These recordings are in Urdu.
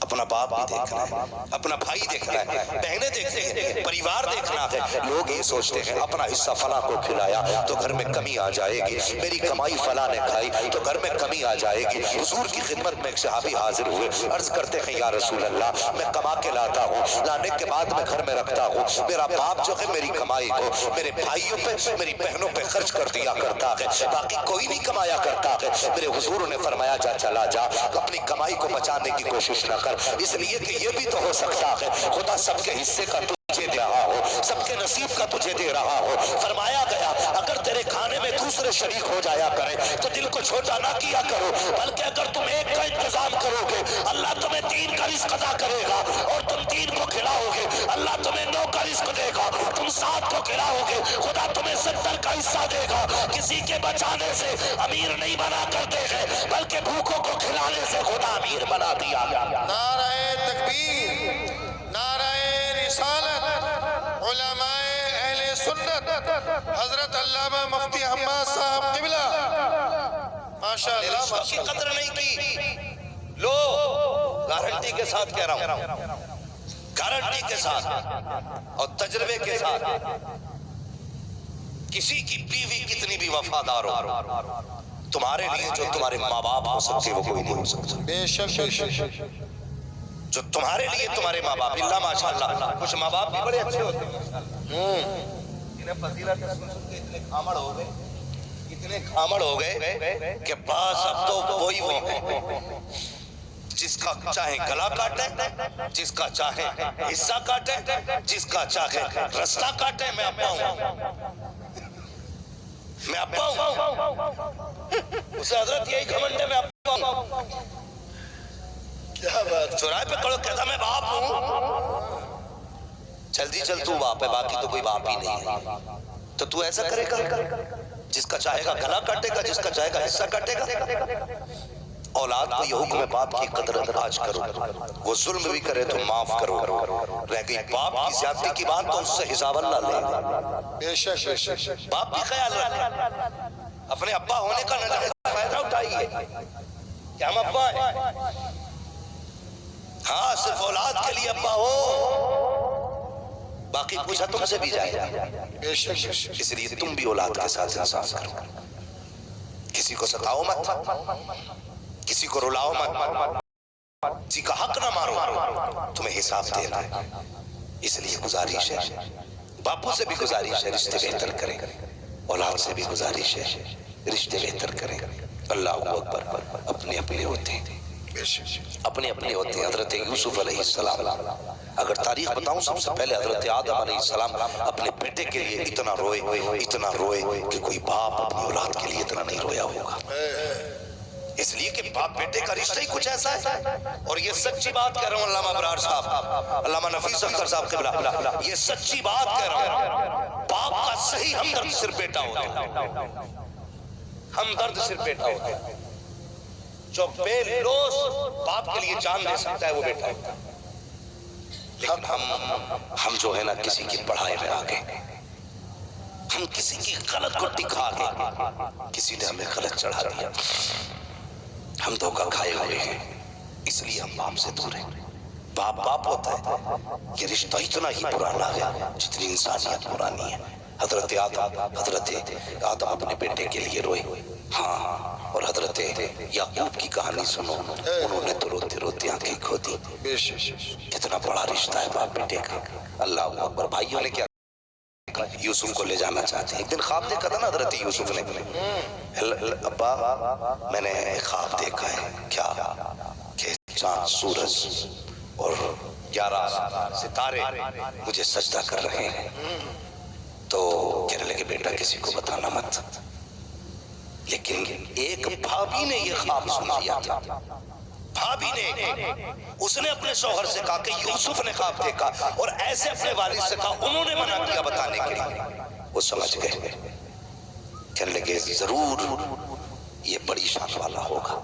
اپنا باپ بھی دیکھنا ہے، اپنا بھائی دیکھنا ہے، بہنیں دیکھتے ہیں، پریوار دیکھنا ہے۔ لوگ یہ سوچتے ہیں اپنا حصہ فلاں کو کھلایا تو گھر میں کمی آ جائے گی، میری کمائی فلاں نے کھائی تو گھر میں کمی آ جائے گی۔ حضور کی خدمت میں ایک صحابی حاضر ہوئے، عرض کرتے ہیں یا رسول اللہ میں کما کے لاتا ہوں، لانے کے بعد میں گھر میں رکھتا ہوں، میرا باپ جو ہے میری کمائی کو میرے بھائیوں پہ میری بہنوں پہ خرچ کر دیا کرتا ہے، باقی کوئی نہیں کمایا کرتا ہے۔ میرے حضور نے فرمایا جا چلا جا، اپنی کمائی کو بچانے کی کوشش نہ کر، اس لیے کہ یہ بھی تو ہو سکتا ہے خدا سب کے حصے کا تجھے دے رہا ہو، سب کے نصیب کا تجھے دے رہا ہو۔ فرمایا گیا اگر تیرے کھانے میں دوسرے شریک ہو جایا کرے تو دل کو چھوٹا نہ کیا کرو، بلکہ اگر تم ایک کا انتظام کرو گے اللہ تمہیں 3 کا رزق عطا کرے گا، اور تم 3 کو کھلاؤ گے اللہ تمہیں 9 کا رزق دے گا، تم 7 کو کھلاؤ گے خدا تمہیں 70 کا حصہ دے گا۔ کسی کے بچانے سے امیر نہیں بنا کرتے ہیں، بلکہ بھوکوں کو کھلانے سے خدا امیر بنا دیا۔ نعرہ تکبیر، نعرہ رسالت، علماء اہل سنت، حضرت علامہ مفتی حماد صاحب قبلہ، ماشاءاللہ رشوت کی قدر نہیں کی، لو گارنٹی کے ساتھ کہہ رہا ہوں، گارنٹی کے ساتھ اور تجربے کے ساتھ، کسی کی بیوی کتنی بھی وفادار ہو، تمہارے لیے جو تمہارے ماں باپ ہو سکتے وہ کوئی نہیں ہو سکتا۔ بے شک بے شک، جو تمہارے لیے تمہارے ماں باپ، اللہ ماشاءاللہ کچھ ماں باپ بھی بڑے اچھے ہوتے ہیں، انہیں فضیلت سن سن کے اتنے کھامڑ ہو گئے، اتنے کھامڑ ہو گئے کہ بس اب تو وہی وہ ہیں جس کا چاہے گلا کاٹے، جس کا چاہے حصہ کاٹے، جس کا چاہے رستہ کاٹے، میں ابا ہوں، میں ابا ہوں، اسے حضرت یہی گھمنڈ ہے میں ابا ہوں، کیا بات، چوراہے پہ کھڑا کہتا میں باپ ہوں، جلدی چل تو باپ ہے، باقی تو کوئی باپ ہی نہیں ہے، تو ایسا کرے گا جس کا چاہے گا گلا کاٹے گا، جس کا چاہے گا حصہ کاٹے گا۔ اولاد کو یہ حکم ہے باپ کی قدر آج کرو، وہ ظلم بھی کرے تو معاف کرو، رہ گئی باپ کی زیادتی کی بات تو اس سے حساب اللہ لے گا۔ بے شک بے شک، باپ بھی خیال رکھے، اپنے ابا ہونے کا نجائز فائدہ اٹھائیے کہ ہم ابا ہیں، ہاں صرف اولاد کے لیے ابا ہو، باقی پوچھا تم سے بھی جائے گا، بے شک بے شک، اس لیے تم بھی اولاد کے ساتھ انصاف کرو، کسی کو ستاؤ مت، کسی کو رلاؤ مت، کسی کا حق نہ مارو، تمہیں حساب دینا ہے۔ اس لیے گزارش ہے، باپو سے بھی گزارش ہے رشتے بہتر کریں، اولاد سے بھی گزارش ہے رشتے بہتر کریں۔ اللہ اکبر، اپنے اپنے ہوتے ہیں، اپنے اپنے ہوتے ہیں۔ حضرت یوسف علیہ السلام، اگر تاریخ بتاؤں سب سے پہلے حضرت آدم علیہ السلام اپنے بیٹے کے لیے اتنا روئے کہ کوئی باپ اپنی اولاد کے لیے اتنا نہیں رویا ہوگا، اس لیے کہ باپ بیٹے کا رشتہ ہی کچھ ایسا ہے۔ اور یہ سچی بات کہہ رہا ہوں، علامہ ابرار صاحب، علامہ نفیس اختر صاحب قبلہ، یہ سچی بات کہہ رہا ہوں، باپ کا صحیح ہمدرد صرف بیٹا ہوتا ہے، ہمدرد صرف بیٹا ہوتا ہے، جو بے لوث باپ کے لیے جان دے سکتا ہے وہ بیٹا ہوتا ہے۔ لیکن ہم جو ہے نا کسی کی پڑھائی میں آگے، ہم کسی کی غلط کو ٹکھا کے، کسی نے ہمیں غلط چڑھا دیا، ہم دھوکہ کھائے ہوئے ہیں، اس لیے ہم باپ سے دور ہیں۔ باپ باپ ہوتا ہے، یہ رشتہ اتنا ہی پرانا ہے جتنی انسانیت پرانی ہے۔ حضرت آدم اپنے بیٹے کے لیے روئے، ہاں، اور حضرت یعقوب کی کہانی سنو، انہوں نے تو روتے روتے آنکھیں کھو دی۔ کتنا بڑا رشتہ ہے باپ بیٹے کا، اللہ اکبر۔ بھائیوں نے کیا یوسف کو لے جانا چاہتے ہیں، ایک دن خواب دیکھا تھا نا حضرت یوسف نے، ابا میں نے ایک خواب دیکھا ہے، کیا کہ چاند سورج اور 11 ستارے مجھے سجدہ کر رہے ہیں، تو کہنے لگے بیٹا کسی کو بتانا مت، لیکن ایک بھابی نے یہ خواب سن لیا تھا، بھابی نے، اس نے اپنے شوہر سے کہا کہ یوسف نے خواب دیکھا، اور ایسے اپنے والد سے کہا، انہوں نے منع کیا بتانے کے لیے، وہ سمجھ گئے، کہنے لگے ضرور یہ بڑی شان والا ہوگا۔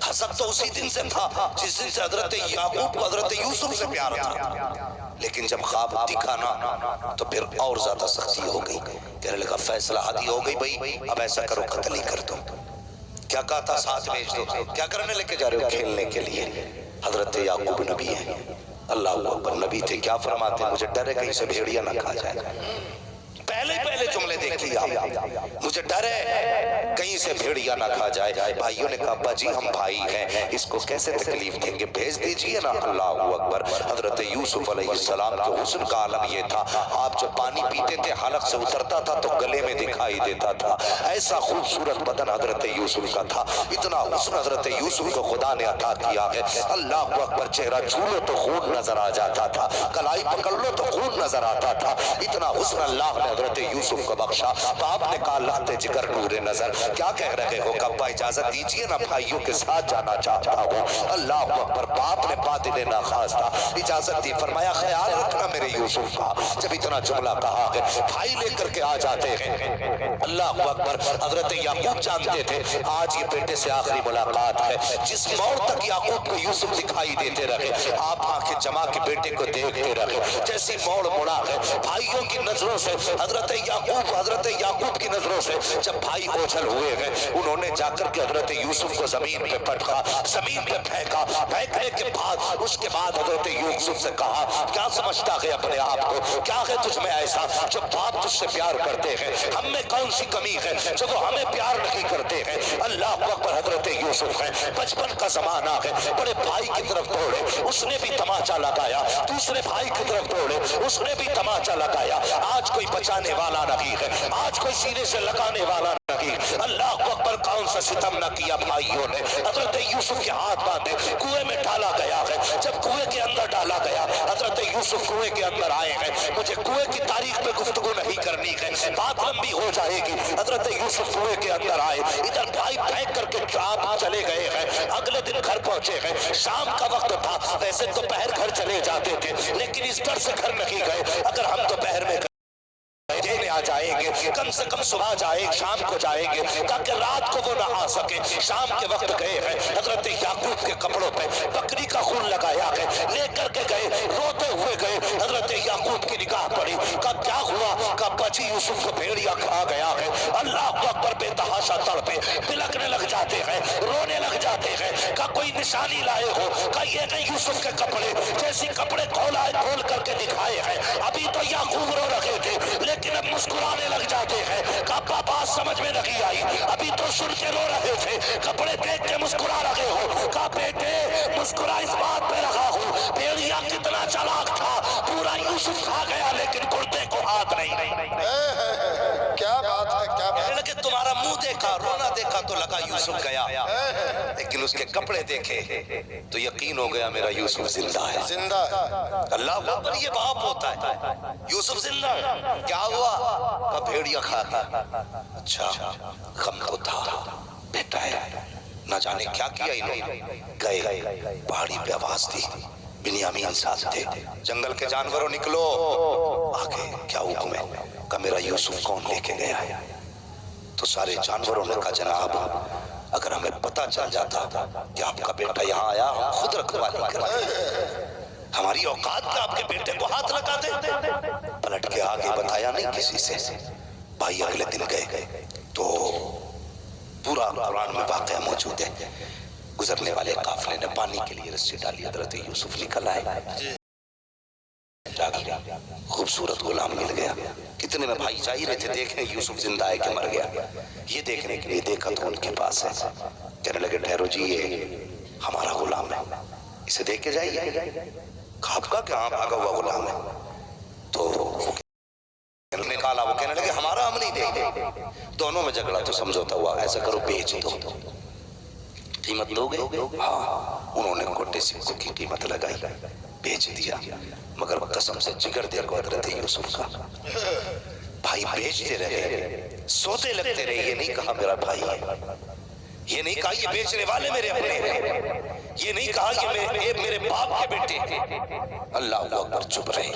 حسد تو اسی دن سے تھا جس دن سے حضرت یعقوب کو حضرت یوسف سے پیار تھا، لیکن جب خواب دکھا نا تو پھر اور زیادہ سختی ہو گئی، کہنے لگا فیصلہ عادی ہو گئی، بھئی اب ایسا کرو قتل ہی کر دو۔ کیا کہا تھا ساتھ بھیج دو، کیا کرنے لے کے جا رہے ہو؟ کھیلنے کے لیے۔ حضرت یعقوب نبی ہیں، اللہ اکبر، نبی تھے، کیا فرماتے ہیں؟ مجھے ڈر ہے کہیں سے بھیڑیا نہ کھا جائے۔ پہلے جملے دیکھیے آپ، مجھے ڈر ہے کہیں سے بھیڑیا نہ کھا جائے۔ بھائیوں نے کہا ابا جی ہم بھائی ہیں، اس کو کیسے تکلیف دیں گے، بھیج دیجئے نا۔ اللہ اکبر۔ حضرت یوسف علیہ السلام کے حسن کا عالم یہ تھا، آپ جو پانی پیتے تھے حلق سے اترتا تھا تو گلے میں دکھائی دیتا تھا، ایسا خوبصورت بدن حضرت یوسف کا تھا، اتنا حسن حضرت یوسف کو خدا نے عطا کیا ہے۔ اللہ اکبر، چہرہ چھولو تو خون نظر آ جاتا تھا، کلائی پکڑ لو تو خون نظر آتا تھا، اتنا حسن اللہ نے حضرت یوسف کو بخشا۔ باپ نے کہا لخت جگر نور نظر، کیا کہہ رہے ہو؟ ابا اجازت دیجئے نا، بھائیوں کے ساتھ جانا چاہتا ہوں۔ اللہ اکبر، باپ نے بادل ناخواستہ اجازت دی، فرمایا خیال رکھنا میرے یوسف کا۔ جب اتنا جملہ کہا ہے بھائی لے کر کے آ جاتے ہیں۔ اللہ اکبر، حضرت یعقوب جانتے تھے آج یہ بیٹے سے آخری ملاقات ہے۔ جس موڑ تک یعقوب کو یوسف دکھائی دیتے رہے، آپ آنکھیں جما کے بیٹے کو دیکھتے رہے، جیسی موڑ مڑا ہے بھائیوں کی نظروں سے، حضرت یعقوب کی نظروں سے جب بھائی اوجھل ہوئے ہیں، انہوں نے جا کر کے حضرت یوسف کو زمین پہ پٹکا، زمین پہ پھینکا، پھینکنے کے بعد اس کے بعد حضرت یوسف سے کہا کیا سمجھتا ہے اپنے آپ کو، کیا ہے تجھ میں ایسا جو باپ تجھ سے پیار کرتے ہیں، ہم میں کون سی کمی ہے جو وہ ہمیں پیار نہیں کرتے ہیں۔ اللہ اکبر، حضرت یوسف ہے، بچپن کا زمانہ ہے، بڑے بھائی کی طرف دوڑے، اس نے بھی تماچا لگایا، دوسرے بھائی کی طرف دوڑے، اس نے بھی تماچا لگایا۔ آج کوئی بچانے والا نہیں ہے، آج کوئی سینے سے لگانے والا نہیں۔ اللہ اکبر، کون سا ستم نہ کیا بھائیوں نے، حضرت یوسف کے ہاتھ باندھے کنویں میں ڈالا گیا ہے۔ جب کنویں کے اندر ڈالا گیا، حضرت یوسف کنویں کے اندر آئے ہیں۔ مجھے کنویں کی تاریخ پہ گفتگو نہیں کرنی ہے، بات لمبی ہو جائے گی۔ حضرت یوسف کنویں کے اندر آئے، ادھر بھائی پھینک کر کے آپ چلے گئے ہیں، اگلے دن گھر پہنچے ہیں، شام کا وقت تھا، ویسے دوپہر گھر چلے جاتے تھے لیکن اس ڈر سے گھر نہیں گئے اگر ہم دوپہر میں دینے آ جائیں گے، کم سے کم صبح جائیں، شام کو جائیں گے تاکہ رات کو وہ نہ آ سکے۔ شام کے وقت گئے ہیں، حضرت یعقوب کے کپڑوں پہ بکری کا خون لگایا ہے، لے کر کے گئے، روتے ہوئے گئے۔ حضرت یعقوب کی نگاہ پڑی، کہا کیا ہوا؟ کہا بچی یوسف کو بھیڑیا کھا گیا ہے۔ اللہ اکبر، بے تحاشا تڑپے، بلکنے لگ جاتے ہیں، رونے لگ جاتے ہیں۔ کہا کوئی نشانی لائے ہو؟ کہا یہ نہیں یوسف کے کپڑے، جیسی کپڑے کھول کر کے دکھائے ہیں۔ ابھی تو یعقوب رو رہے تھے لیکن اب مسکرانے لگ جاتے ہیں۔ کہا بات سمجھ میں نہیں آئی، ابھی تو سن کے رو رہے تھے، کپڑے دیکھ کے مسکرا رہے ہو۔ کہا بیٹے مسکرا اس بات پہ رہا ہوں، بھیڑیا کتنا چالاک تھا، پورا یوسف کھا گیا لیکن کرتے کو ہاتھ نہیں۔ کیا بات ہے، کیا بات ہے۔ لگے تمہارا منہ دیکھا، رونا دیکھا تو لگا یوسف گیا، لیکن اس کے کپڑے دیکھے تو یقین ہو گیا میرا یوسف زندہ ہے۔ زندہ ہے۔ اللہ اکبر، یہ باپ ہوتا ہے۔ یوسف زندہ ہے، کیا ہوا؟ کہ بھیڑیا کھا گیا۔ اچھا، غم تو تھا، بیٹا ہے، نہ جانے کیا کیا انہوں نے۔ گئے، پہاڑی پہ آواز دی، بنیامین ساتھ تھے، جنگل کے جانوروں نکلو، آگے کیا حکم ہے؟ کہ میرا یوسف کون لے کے گیا ہے؟ تو سارے جانوروں نے کہا جناب اگر ہمیں پتہ چل جاتا کہ آپ کا بیٹا یہاں آیا، ہم خود رکھوالی کرتے، ہماری اوقات میں آپ کے بیٹے کو ہاتھ لگا دے۔ پلٹ کے آگے بتایا نہیں کسی سے۔ بھائی اگلے دن گئے تو پورا قرآن میں واقعہ موجود ہے، گزرنے والے قافلے نے پانی کے لیے رسی ڈالی، حضرت یوسف نکل آئے، خوبصورت غلام مل گیا۔ کتنے میں بھائی جا ہی رہے تھے دیکھنے یوسف زندہ ہے کہ مر گیا، یہ دیکھنے کے لیے دیکھا تو ان کے پاس ہے، کہنے لگے ٹھہرو جی یہ ہمارا غلام ہے، اسے دیکھ کے جائیے۔ آپ کا کہاں بھاگا ہوا غلام ہے؟ تو نکالا، وہ کہنے لگے ہمارا ہم نہیں دیں گے۔ دونوں میں جھگڑا تو سمجھوتا ہوا، ایسا کرو بیچ دو، قیمت دو گے؟ ہاں، انہوں نے کوٹے سکوں کی قیمت لگائی، بیچ دیا، مگر قسم سے جگر دیا کو حضرت یوسف کا۔ بھائی بیچتے رہے، سوتے لگتے رہے، یہ نہیں کہا میرا بھائی ہے، یہ نہیں کہا یہ بیچنے والے میرے اپنے ہیں، یہ نہیں کہا یہ میرے باپ کے بیٹے ہیں۔ اللہ اکبر، چپ رہے،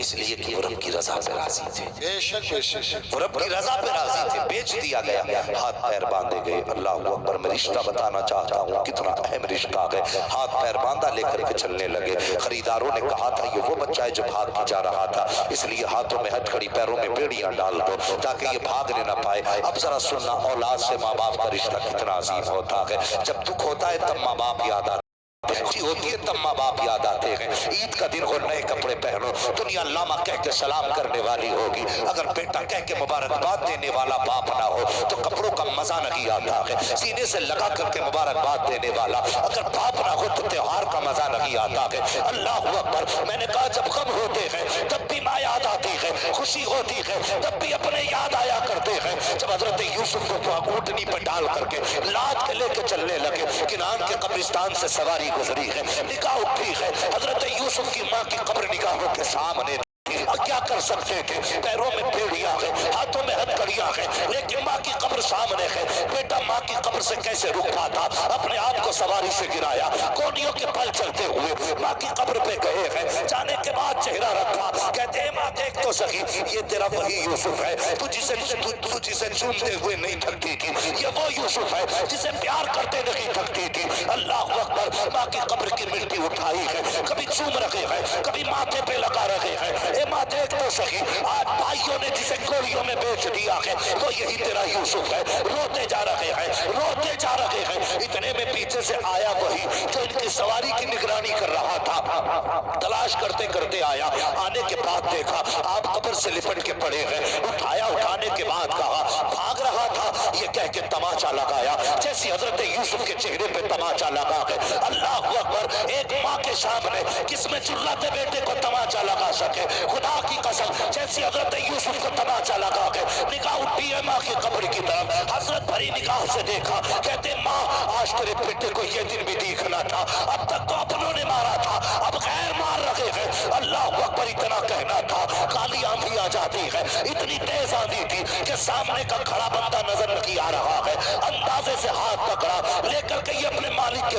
اس لیے کہ وہ رب کی رضا پہ راضی تھے، بے شک بے شک، وہ رب کی رضا پہ راضی تھے۔ بیچ دیا گیا، ہاتھ پیر باندھے گئے۔ اللہ اکبر، میں رشتہ بتانا چاہتا ہوں کتنا اہم رشتہ ہے۔ ہاتھ پیر باندھا، لے کر کے چلنے لگے۔ خریداروں نے کہا تھا یہ وہ بچہ ہے جو بھاگ کے جا رہا تھا، اس لیے ہاتھوں میں ہتھکڑی، پیروں میں بیڑیاں ڈال دو تاکہ یہ بھاگنے نہ پائے۔ اب ذرا سننا، اولاد سے ماں باپ کا رشتہ کتنا عظیم ہوتا ہے. جب دکھ ہوتا ہے تب ماں باپ یاد آتے ہیں، خوشی ہوتی ہے تب ماں باپ یاد آتے ہیں. عید کا دن ہو نئے کپڑے پہنو، دنیا لاما کہہ کے سلام کرنے والی ہوگی. اگر بیٹا کہہ کے مبارکباد دینے والا باپ نہ ہو تو کپڑوں کا مزہ نہیں آتا ہے. سینے سے لگا کر کے مبارکباد دینے والا اگر باپ نہ ہو تو تہوار کا مزہ نہیں آتا ہے. اللہ اکبر. میں نے کہا جب غم ہوتے ہیں تب بھی ماں یاد آتی ہے، خوشی ہوتی ہے تب بھی اپنے یاد آیا کرتے ہیں. جب حضرت یوسف کو اونٹنی پہ ڈال کر کے لاد کے لے کے چلنے لگے، کنعان کے قبرستان سے سواری گزری ہے، نگاہ اٹھی ہے، حضرت یوسف کی ماں کی قبر نگاہوں کے سامنے. اب کیا کر سکتے تھے؟ پیروں میں بیڑیاں ہیں، ہاتھوں میں ہتھکڑیاں ہیں، لیکن ماں کی قبر سامنے ہے. بیٹا ماں کی قبر سے کیسے رک پاتا؟ اپنے آپ کو سواری سے گرایا، کونیوں کے پل چلتے ہوئے ماں کی قبر پہ گئے ہیں. جانے کے بعد چہرہ رکھا، کہتے ہیں ماں دیکھ تو سہی، یہ تیرا وہی یوسف ہے تو جسے چومتے ہوئے نہیں تھکتی تھی. یہ وہ یوسف ہے جسے پیار کرتے نہیں تھکتی تھی. اللہ اکبر. ماں کی قبر کی مٹی اٹھائی ہے، کبھی چوم رہے ہیں، کبھی ماتھے پہ لگا رہے ہیں. اے ماں دیکھ تو سہی، آج بھائیوں نے جسے گولیوں میں بیچ دیا ہے وہ یہی تیرا یوسف ہے. روتے جا رہے ہیں، روتے جا رہے ہیں. اتنے میں پیچھے سے آیا وہی جو ان کی سواری کی نگرانی کر رہا تھا. تلاش کرتے کرتے آیا، آنے کے بعد دیکھا آپ قبر سے لپٹ کے پڑے ہیں. اٹھایا، اٹھانے کے بعد کہا بھاگ رہا تھا، یہ کہہ کے تماچا لگایا جیسی حضرت یوسف کے چہرے پہ تماچا لگا ہے. اللہ اکبر. ایک ماں کے سامنے کس میں چلاتے بیٹے کو تماچا لگا سکے؟ خدا کی قسم جیسی حضرت یوسف کو تماچا لگا کے نگاہ اٹھی ہے ماں کی قبر کی طرف. حضرت بھری نگاہ سے دیکھا، کہتے ماں آج تیرے بیٹے کو یہ دن بھی دیکھنا تھا. اب تک تو اپنوں نے مارا تھا، اب غیر مار رہے ہیں. اللہ اکبر. اتنا کہنا تھا کالی آندھی آ جاتی ہے. اتنی تیز آندھی تھی کہ سامنے کا کھڑا بندہ نظر نہیں آ رہا ہے. اندازے سے ہاتھ پکڑا، لے کر کے یہ اپنے مالک کے